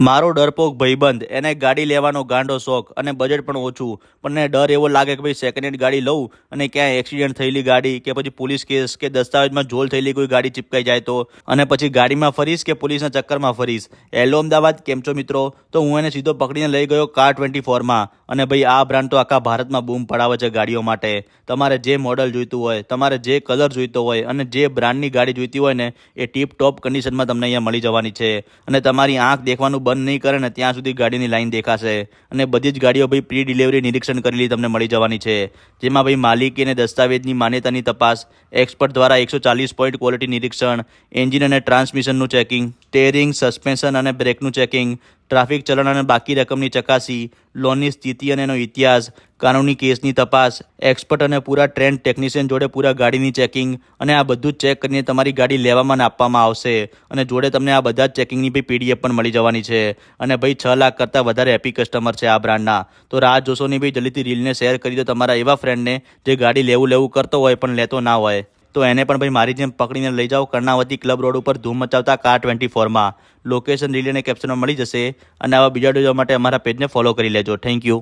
મારો ડરપોક ભાઈબંધ એને ગાડી લેવાનો ગાંડો શોખ અને બજેટ પણ ઓછું, પણ એને ડર એવો લાગે કે ભાઈ સેકન્ડ હેન્ડ ગાડી લઉં અને ક્યાંય એક્સિડન્ટ થયેલી ગાડી કે પછી પોલીસ કેસ કે દસ્તાવેજમાં ઝોલ થયેલી કોઈ ગાડી ચીપકાઈ જાય તો, અને પછી ગાડીમાં ફરીશ કે પોલીસના ચક્કરમાં ફરીશ. હેલો અમદાવાદ, કેમ છો મિત્રો? તો હું એને સીધો પકડીને લઈ ગયો કાર24માં. અને ભાઈ આ બ્રાન્ડ તો આખા ભારતમાં બૂમ પડાવે છે ગાડીઓ માટે. તમારે જે મોડલ જોઈતું હોય, તમારે જે કલર જોઈતો હોય અને જે બ્રાન્ડની ગાડી જોઈતી હોય ને એ ટીપ ટોપ કન્ડિશનમાં તમને અહીંયા મળી જવાની છે. અને તમારી આંખ દેખવાનું બંધ નહીં કરે ને ત્યાં સુધી ગાડીની લાઈન દેખાશે. અને બધી જ ગાડીઓ ભાઈ પ્રી ડિલિવરી નિરીક્ષણ કરેલી તમને મળી જવાની છે, જેમાં ભાઈ માલિકી અને દસ્તાવેજની માન્યતાની તપાસ, એક્સપર્ટ દ્વારા 140 પોઈન્ટ ક્વોલિટી નિરીક્ષણ, એન્જિન અને ટ્રાન્સમિશનનું ચેકિંગ, સ્ટેરિંગ, સસ્પેન્શન અને બ્રેકનું ચેકિંગ, ટ્રાફિક ચલણ અને બાકી રકમની ચકાસી, લોનની સ્થિતિ અને એનો ઇતિહાસ, કાનૂની કેસની તપાસ, એક્સપર્ટ અને પૂરા ટ્રેન્ડ ટેકનિશિયન જોડે પૂરા ગાડીની ચેકિંગ, અને આ બધું જ ચેક કરીને તમારી ગાડી લેવામાં અને આપવામાં આવશે. અને જોડે તમને આ બધા જ ચેકિંગની ભાઈ PDF પણ મળી જવાની છે. અને ભાઈ 6 લાખ કરતાં વધારે હેપી કસ્ટમર છે આ બ્રાન્ડના. તો રાહ જોશો નહીં ભાઈ, જલ્દીથી રીલને શેર કરી દો તમારા એવા ફ્રેન્ડને જે ગાડી લેવું કરતો હોય પણ લેતો ના હોય. તો એને પણ ભાઈ મારી જેમ પકડીને લઈ જાઓ કર્ણાવતી ક્લબ રોડ ઉપર ધૂમ મચાવતા કાર24માં. લોકેશન રીલ અને કેપ્શનમાં મળી જશે. અને આવા બીજા જોવા માટે અમારા પેજને ફોલો કરી લેજો. Thank you.